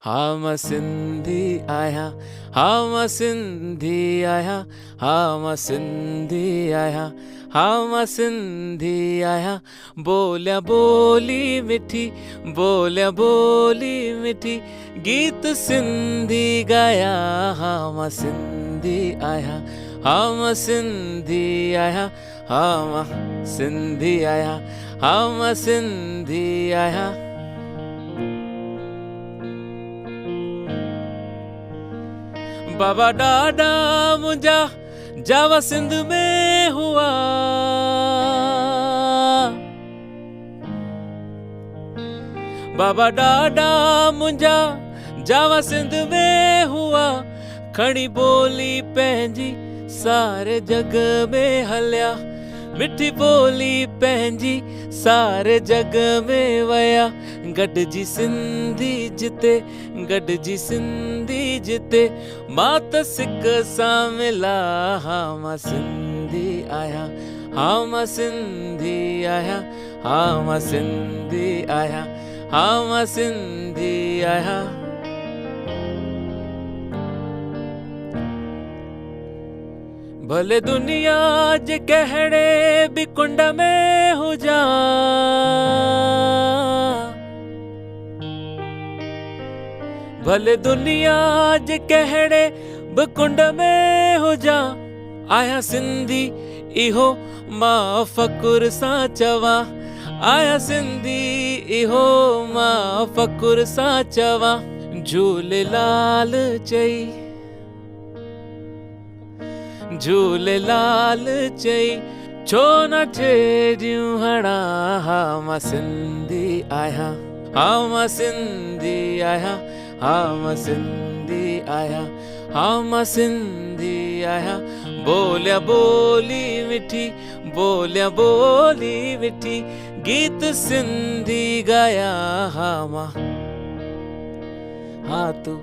हाँ मां सिंधी आहियां, हाँ मां सिंधी आहियां, हाँ मां सिंधी आहियां, हाँ मां सिंधी आहियां। बोलिया बोली मिठी, बोलिया बोली मिठी, गीत सिंधी गाया। हाँ मां सिंधी आहियां, हाँ मां सिंधी आहियां, हाँ मां सिंधी आहियां, हाँ मां सिंधी आहियां। बाबा ॾाॾा मुंहिंजा जावा सिंध में हुआ, बाबा ॾाॾा मुंहिंजा जावा सिंध में हुआ। खणी ॿोली पंहिंजी सारे जग में हलिया, मिठी ॿोली पंहिंजी सारे जग में वया। गॾिजी सिंधी जिते, गॾिजी सिंधी जिते, मां त सिक सां मिला। हाँ मां सिंधी आहियां, हाँ मां सिंधी आहियां, हाँ मां सिंधी आहियां, हाँ मां सिंधी आहियां। भले दुनिया जे कहिड़े बि कुंड में हुजां, भले दुनिया जे कहिड़े बि कुंड में हुजां, आहियां सिंधी इहो मां फ़ख़ुर सां चवां। आहियां सिंधी इहो मां फ़ख़ुर सां चवां। झूलेलाल चई, झूलेलाल चई, छो न ठेडियूं हणा। हाँ मां सिंधी आहियां, हाँ मां सिंधी आहियां, हाँ मां सिंधी आहियां, हाँ मां सिंधी आहियां। बोलिया बोली मिठी, बोलिया बोली मिठी, गीत सिंधी गाया। हाँ मां, हाँ तू,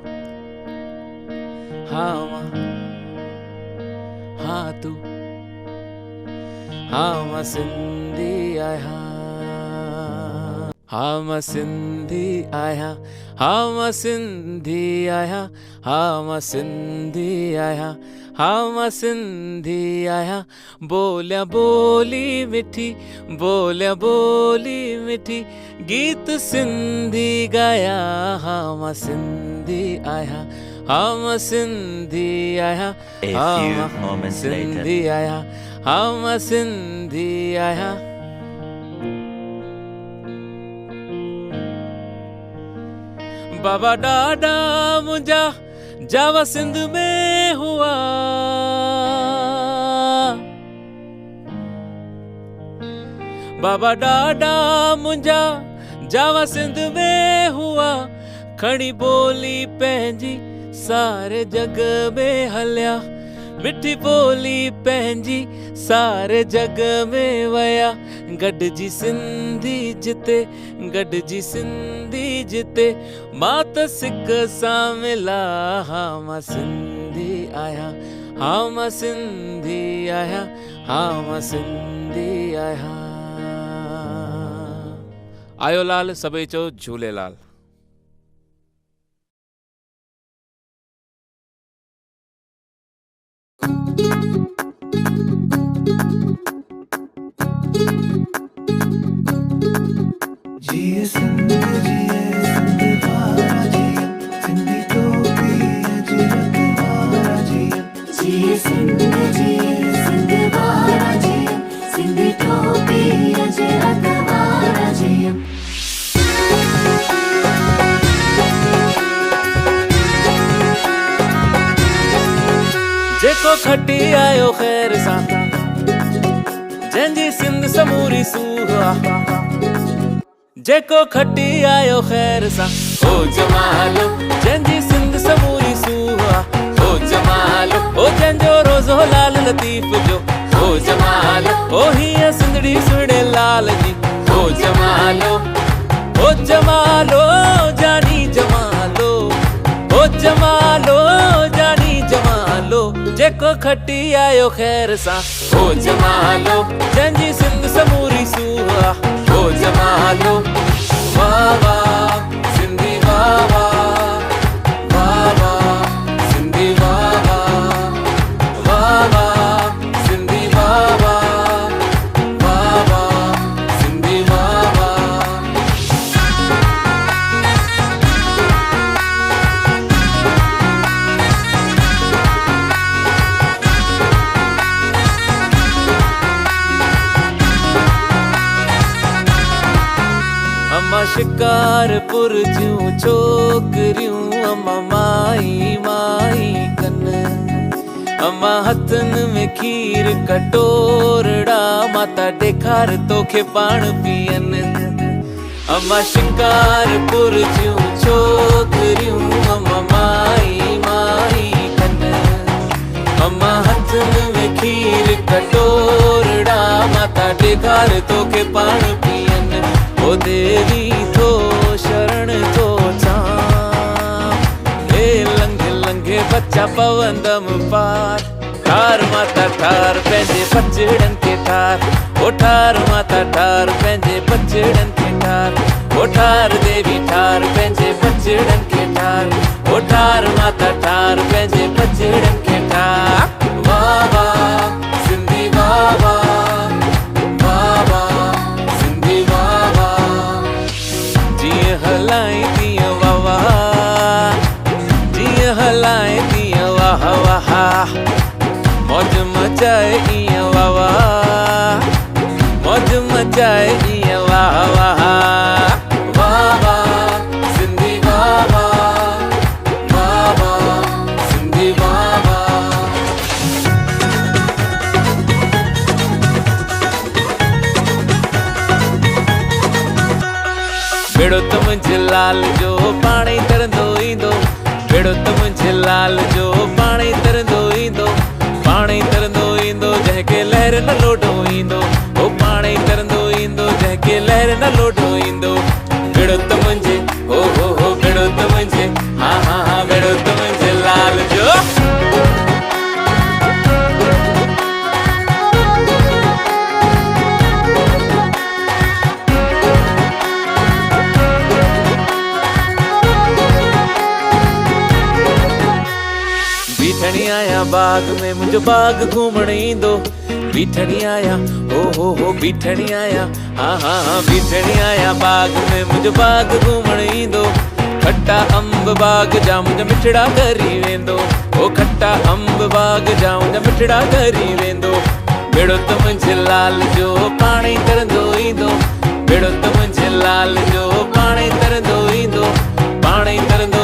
हाँ मां, हाँ तू, हाँ मां सिंधी आहियां, हाँ मां सिंधी आहियां, हाँ मां सिंधी आहियां, हाँ मां सिंधी आहियां, हाँ मां सिंधी आहियां। बोलिया बोली मिठी, बोलिया बोली मिठी, गीत सिंधी गाया। हाँ मां सिंधी आहियां, हाँ मां सिंधी आहियां, हाँ मां सिंधी आहियां, हाँ मां सिंधी आहियां। बाबा ॾाॾा मुंहिंजा जावा सिंध में हुआ, बाबा ॾाॾा मुंहिंजा जावा सिंध में हुआ। खणी ॿोली पंहिंजी सारे जग में हलिया, मिठी ॿोली पंहिंजी सारे जग में वया। गॾिजी सिंधी जिते, गॾिजी सिंधी जिते, मां त सिक सां मिला। हाँ मां सिंधी आहियां, हाँ मां सिंधी आहियां, हाँ मां सिंधी आहियां। आयो लाल सभई चओ झूलेलाल। जिए सिंध वारा जिए, सिंधी टोपी अजरक वारा जिए। जिए सिंध वारा जिए, सिंधी टोपी अजरक वारा जिए। जेको खटी आयो ख़ैर सां, जंहिंजी सिंध समूरी सूहा। जेको खटी आयो ख़ैर सां, ओ जमालो, जंहिंजी सिंध समूरी सूहा। ओ जमालो, ओ जंहिंजो रोज़ो लाल लतीफ़ जो। ओ जमालो, ओ हीअं सिंधड़ी सुहिणे लाल जी। ओ जमालो, ओ जमालो जानी जमालो, ओ जमालो जानी जमालो। जेको खटी आयो ख़ैर सां, ओ जमालो, जंहिंजी सिंध समूरी सूहा। ओ जमालो, वाह वाह सिंधी वाह वाह। पुर जूं छोकरियूं अम्मा माई माई कन अम्मा हथन में खीर कटोरड़ा माता ॾेखार तोखे पाण पीअन अम्मा शिकारपुर जूं छोकरियूं अम्मा माई माई कन अम्मा हथन में खीर कटोरड़ा माता ॾेखार तोखे पाण पीअन ओ देवी थो शरण थो चां हे लंघे लंघे बच्चा पवंदम पार ठार माता ठार पंहिंजे बचड़न खे ठार ओ ठार माता ठार पंहिंजे बचड़न खे ठार ओ ठार देवी ठार पंहिंजे बचड़न खे ठार ओ ठार माता ठार पंहिंजे बचड़न खे ठार वाह वाह सिंधी वाह वाह सिंधी वाह जीअं हलाए तीअं वाह वाह जीअं हलाए तीअं वाह वाह मौज मचाए ईअं वाह वाह मौज मचाए ईअं वाह वाह वाह वाह सिंधी वाह वाह सिंधी वाह बेड़ो त मुंहिंजे लाल जो पाण ई तरंदो ईंदो बेड़ो त मुंहिंजे लाल जो पाण ई तरंदो ईंदो पाण ई तरंदो ईंदो जंहिंखे लहर न लोटो ईंदो ओ पाण ई तरंदो ईंदो जंहिंखे लहर न लोटो ईंदो बेड़ो त मुंहिंजे हो बेड़ो त मुंहिंजे हा बेड़ो त मुंहिंजे लाल जो बीठणी आया बाग में मुंहिंजो बाग घूमण ईंदो बीठणी आया हो बीठणी आया हा बीठणी आया बाग में मुंहिंजो बाग घूमण ईंदो खट्टा अंब बाग जा मुंहिंजा मिठड़ा करी वेंदो ओ खट्टा अंब बाग जा मुंहिंजा मिठड़ा करी वेंदो बेड़ो त मुंहिंजे लाल जो पाण ई तरंदो ईंदो बेड़ो त मुंहिंजे लाल जो पाण ई तरंदो ईंदो पाण ई तरंदो